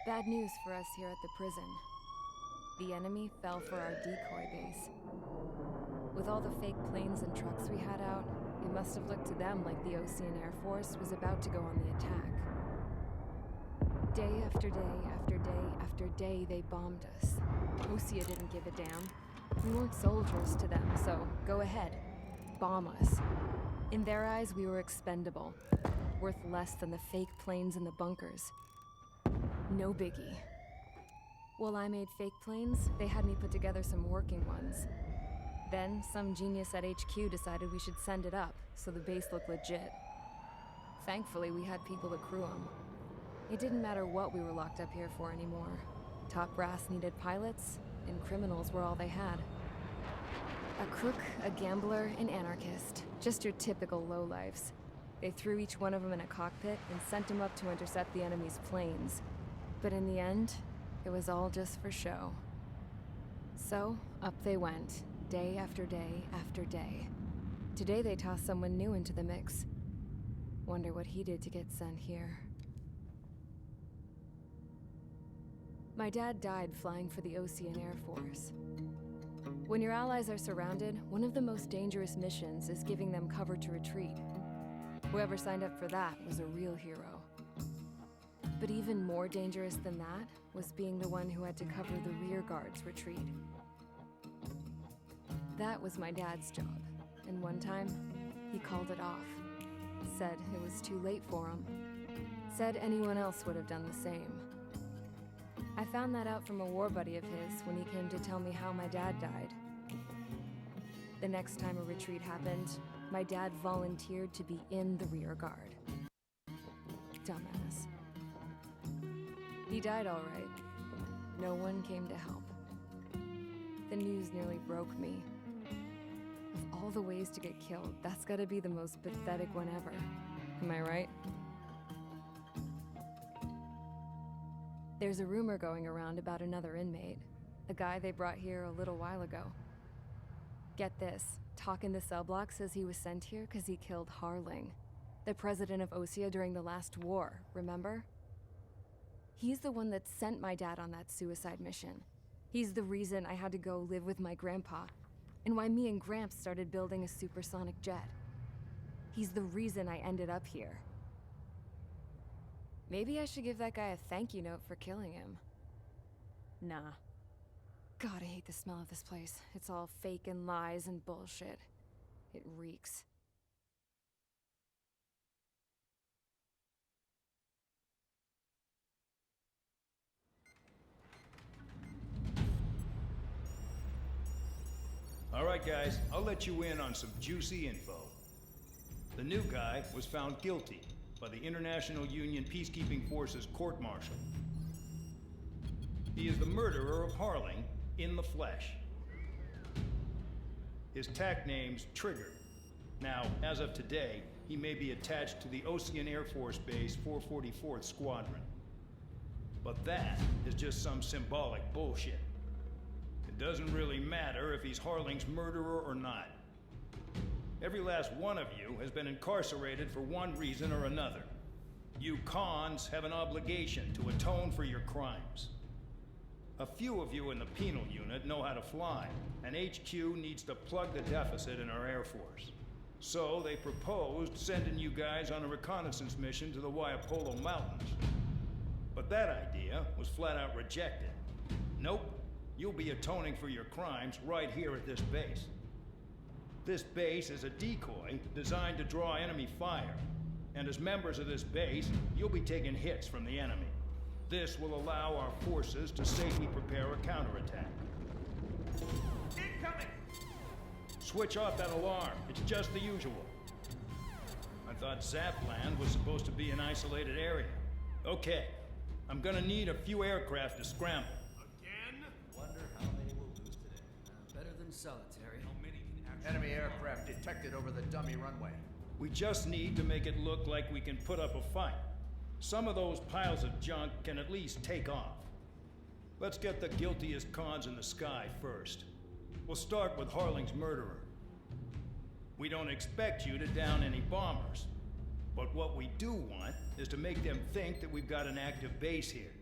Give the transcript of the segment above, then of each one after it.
Bad news for us here at the prison. The enemy fell for our decoy base. With all the fake planes and trucks we had out, it must have looked to them like the Osean Air Force was about to go on the attack. Day after day after day after day, they bombed us. Osea didn't give a damn. We weren't soldiers to them, so go ahead. Bomb us. In their eyes, we were expendable. Worth less than the fake planes in the bunkers. No biggie. While I made fake planes, they had me put together some working ones. Then, some genius at HQ decided we should send it up, so the base looked legit. Thankfully, we had people to crew them. It didn't matter what we were locked up here for anymore. Top brass needed pilots, and criminals were all they had. A crook, a gambler, an anarchist. Just your typical lowlifes. They threw each one of them in a cockpit and sent them up to intercept the enemy's planes. But in the end, it was all just for show. So, up they went, day after day after day. Today they tossed someone new into the mix. Wonder what he did to get sent here. My dad died flying for the Osean Air Force. When your allies are surrounded, one of the most dangerous missions is giving them cover to retreat. Whoever signed up for that was a real hero. But even more dangerous than that was being the one who had to cover the rear guard's retreat. That was my dad's job, and one time, he called it off. Said it was too late for him. Said anyone else would have done the same. I found that out from a war buddy of his when he came to tell me how my dad died. The next time a retreat happened, my dad volunteered to be in the rear guard. Dumbass. He died all right. No one came to help. The news nearly broke me. Of all the ways to get killed, that's gotta be the most pathetic one ever. Am I right? There's a rumor going around about another inmate. A guy they brought here a little while ago. Get this, talk in the cell block says he was sent here because he killed Harling, the president of Osea during the last war, remember? He's the one that sent my dad on that suicide mission. He's the reason I had to go live with my grandpa, and why me and Gramps started building a supersonic jet. He's the reason I ended up here. Maybe I should give that guy a thank you note for killing him. Nah. God, I hate the smell of this place. It's all fake and lies and bullshit. It reeks. All right, guys, I'll let you in on some juicy info. The new guy was found guilty by the International Union Peacekeeping Forces court-martial. He is the murderer of Harling in the flesh. His tack name's Trigger. Now, as of today, he may be attached to the Osean Air Force Base 444th Squadron. But that is just some symbolic bullshit. It doesn't really matter if he's Harling's murderer or not. Every last one of you has been incarcerated for one reason or another. You cons have an obligation to atone for your crimes. A few of you in the penal unit know how to fly, and HQ needs to plug the deficit in our Air Force. So they proposed sending you guys on a reconnaissance mission to the Waiapolo Mountains. But that idea was flat out rejected. Nope, you'll be atoning for your crimes right here at this base. This base is a decoy designed to draw enemy fire, and as members of this base, you'll be taking hits from the enemy. This will allow our forces to safely prepare a counterattack. Incoming! Switch off that alarm. It's just the usual. I thought Zapland was supposed to be an isolated area. Okay, I'm gonna need a few aircraft to scramble. Again? Wonder how many we'll lose today. Better than solitary. How many can actually... Enemy aircraft detected over the dummy runway. We just need to make it look like we can put up a fight. Some of those piles of junk can at least take off. Let's get the guiltiest cons in the sky first. We'll start with Harling's murderer. We don't expect you to down any bombers. But what we do want is to make them think that we've got an active base here.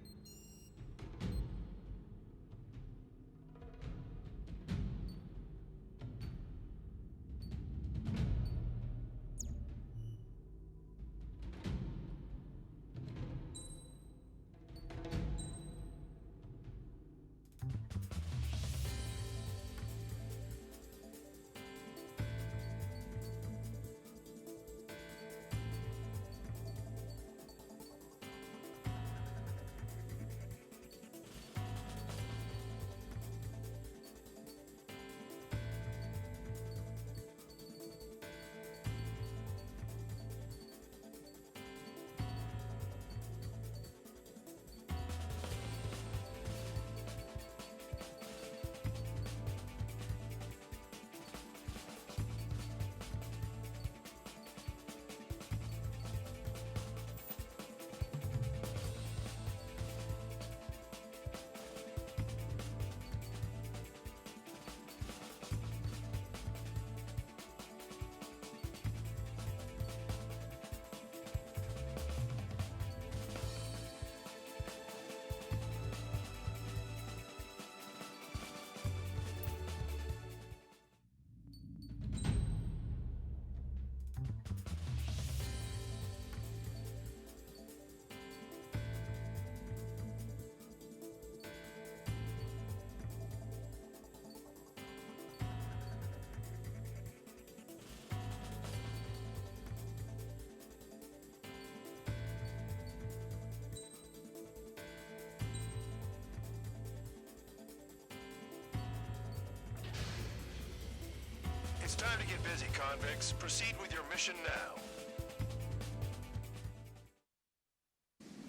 time to get busy, convicts. Proceed with your mission now.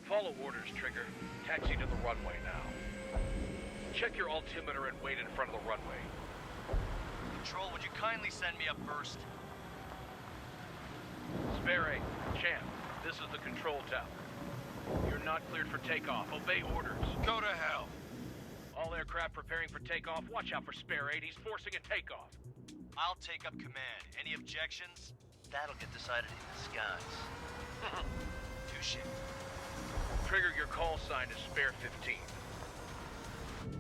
Follow orders, Trigger. Taxi to the runway now. Check your altimeter and wait in front of the runway. Control, would you kindly send me up first? Spare 8, Champ, this is the control tower. You're not cleared for takeoff. Obey orders. Go to hell. All aircraft preparing for takeoff. Watch out for Spare 8. He's forcing a takeoff. I'll take up command. Any objections? That'll get decided in the skies. Touche. Trigger, your call sign is Spare 15.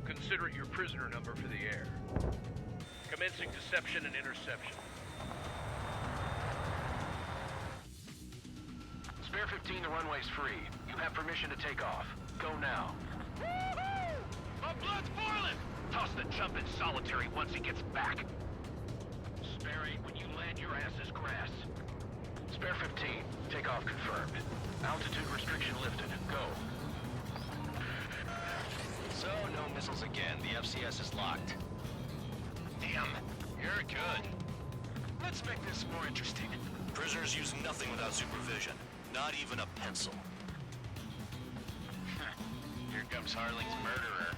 Consider it your prisoner number for the air. Commencing deception and interception. Spare 15, the runway's free. You have permission to take off. Go now. My blood's boiling! Toss the chump in solitary once he gets back. Spare 8, when you land, your ass is grass. Spare 15, takeoff confirmed. Altitude restriction lifted. Go. So, no missiles again. The FCS is locked. Damn, you're good. Let's make this more interesting. Prisoners use nothing without supervision. Not even a pencil. Here comes Harling's murderer.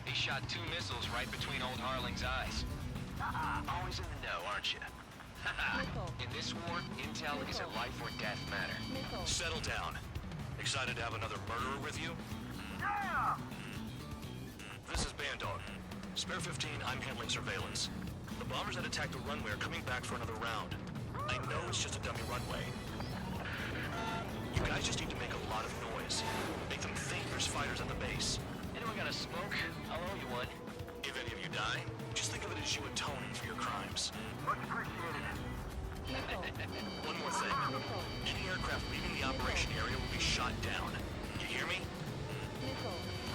He shot 2 missiles right between old Harling's eyes. Always in the know, aren't you? In this war, intel is a life or death matter. Settle down. Excited to have another murderer with you? This is Bandog. Spare 15, I'm handling surveillance. The bombers that attacked the runway are coming back for another round. I know it's just a dummy runway. You guys just need to make a lot of noise. Make them think there's fighters at the base. Anyone got a smoke? I'll owe you one. If any of you die, just think of it as you atoning for your crimes. Much appreciated. One more thing. Any aircraft leaving the operation area will be shot down. You hear me?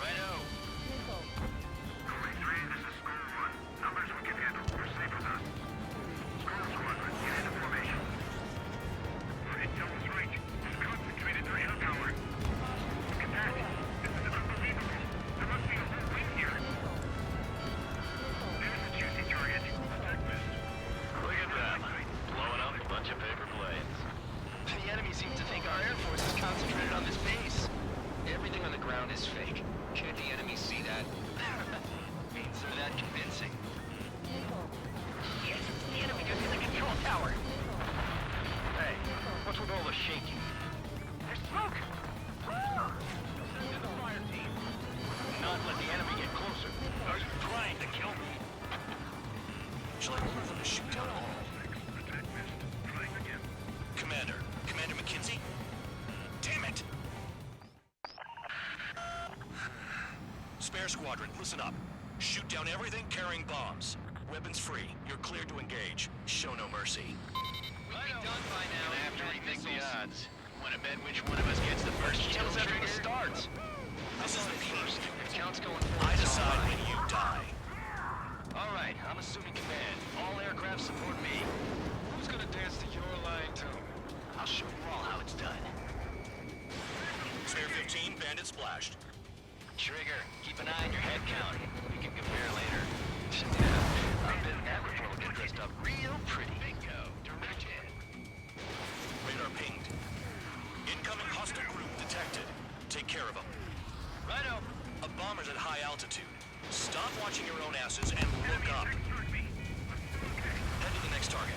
Righto. Look at that. Blowing up a bunch of paper planes. The enemy seems to think our Air Force is concentrated on this base. Everything on the ground is fake. Can't the enemy see that? Means they're that convincing. Yes, the enemy just hit the control tower. Hey, what's with all the shaking? There's smoke! Send in the fire team. Not let the enemy get closer. Are you trying to kill me? Shall I order them to shoot down all? Commander McKenzie? Damn it! Spare Squadron, listen up. Shoot down everything carrying bombs. Weapons free. You're cleared to engage. Show no mercy. We'll be done by now. Gonna have to rethink the odds. Want to bet which one of us gets the first kill after it starts? This is the first. If count's going I decide when you die. All right, I'm assuming command. All aircraft support me. Who's gonna dance to your line tune? I'll show you all how it's done. Spare 15, bandit splashed. Trigger, keep an eye on your head count. We can compare later. Yeah, I bet that report will get dressed up real pretty. Bingo, direct hit. Radar pinged. Incoming hostile group detected. Take care of them. Righto. A bomber's at high altitude. Stop watching your own asses and look up. Head to the next target.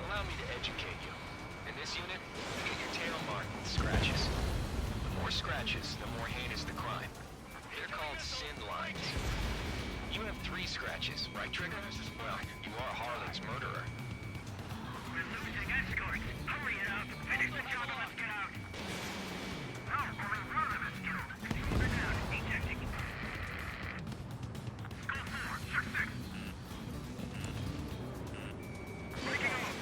Allow me to educate you. In this unit, you get your tail marked with scratches. The more scratches, the more heinous the crime. They're called sin lines. You have 3 scratches, right, Trigger? Well, you are Harling's murderer. We're losing escort. Hurry it up. Finish the job and let's get out. No, only one of us killed. Moving out. Ejecting. Go forward. Suspect. Breaking off.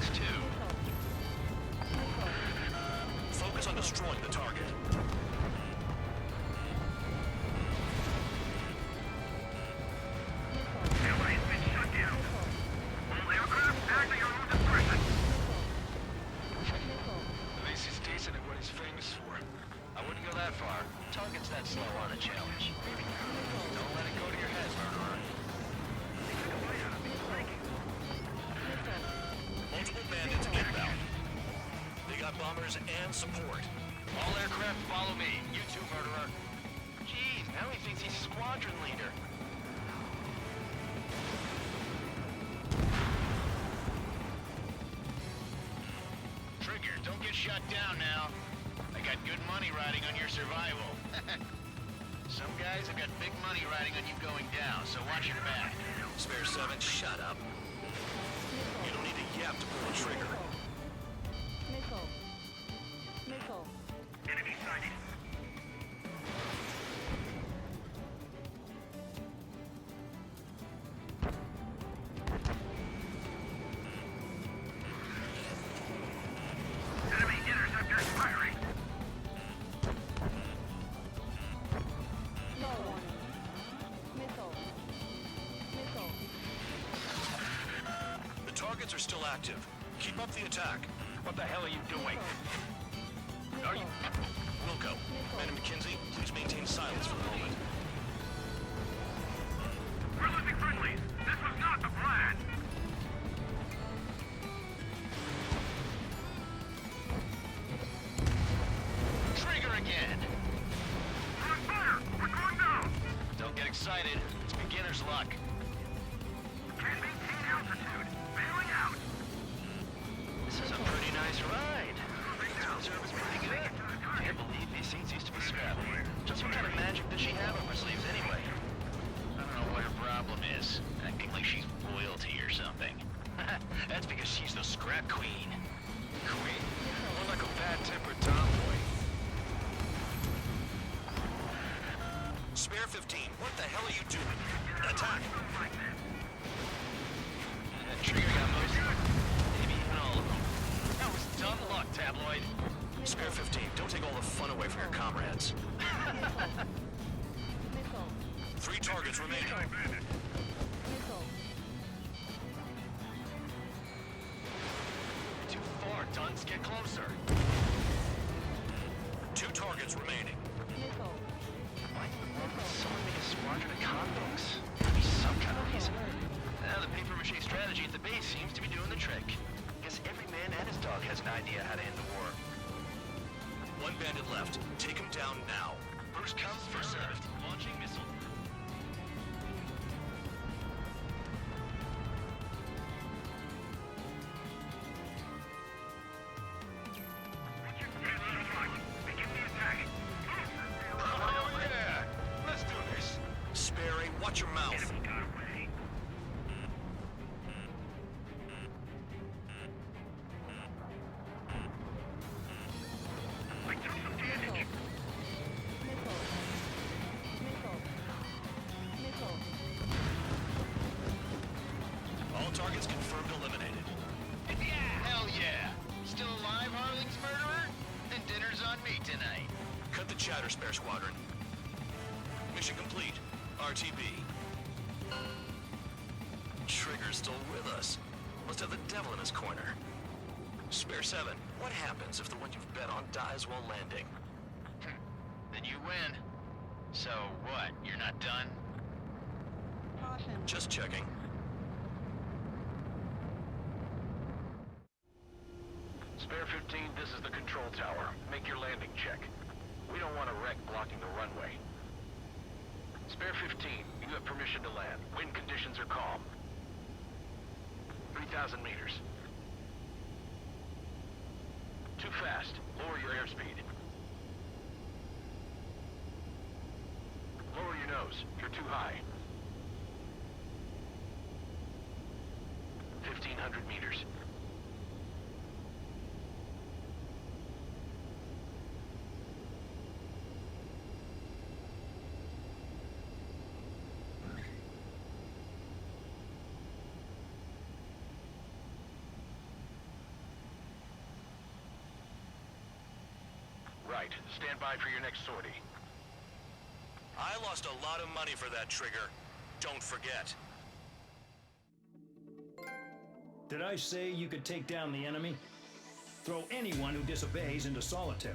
Thanks, too. Focus on destroying the target. Airline's been shut down. All aircraft back to your own discretion. At least he's decent at what he's famous for. I wouldn't go that far. Target's that slow on a challenge. Don't let it go to your head, murderer. Multiple bandits inbound. They got bombers and support. All aircraft follow me. You too, murderer. Jeez, now he thinks he's squadron leader. Trigger, don't get shut down now. I got good money riding on your survival. Some guys have got big money riding on you going down, so watch your back. Spare 7, shut up. You don't need a yap to pull the trigger. Enemy sighted. Enemy interceptors firing. The targets are still active. Keep up the attack. What the hell are you doing? Are you... Wilco, Madam McKenzie, please maintain silence for the moment. We're losing friendlies. This was not the plan. Trigger again! We're on fire. We're going down. Don't get excited. It's beginner's luck. Can't maintain altitude. Bailing out. This is a pretty nice ride. This reserve is pretty good. Can't believe these seats used to be scrapped. Just what kind of magic does she have up her sleeves anyway? I don't know what her problem is. Acting like she's royalty or something. That's because she's the scrap queen. Queen? More like a bad-tempered tomboy. Spare 15, what the hell are you doing? Attack! That trigger got most of them. Maybe even all of them. That was dumb luck, Tabloid. Spare 15, don't take all the fun away from your comrades. 3 targets remaining. Too far, Dunce. Get closer. 2 targets remaining. Why would someone make a squadron of convicts? There'd be some kind of reason. The paper-mache strategy at the base seems to be doing the trick. Guess every man and his dog has an idea how to end the war. 1 bandit left. Take him down now. First comes, first served. Launching missile. Begin the attack. Oh yeah! Let's do this. Spare, watch your mouth. Enemy got away. I took some damage. All targets confirmed eliminated. Yeah! Hell yeah! Still alive, Harling's murderer? Then dinner's on me tonight. Cut the chatter, Spare Squadron. Mission complete. RTB. Trigger's still with us. Must have the devil in his corner. Spare 7, what happens if the one you've bet on dies while landing? Then you win. So what? You're not done? Just checking. Spare 15, this is the control tower. Make your landing check. We don't want a wreck blocking the runway. Spare 15, you have permission to land. Wind conditions are calm. 3,000 meters. Too fast. Lower your airspeed. Lower your nose. You're too high. 1,500 meters. right. Stand by for your next sortie. I lost a lot of money for that trigger. Don't forget. Did I say you could take down the enemy? Throw anyone who disobeys into solitary.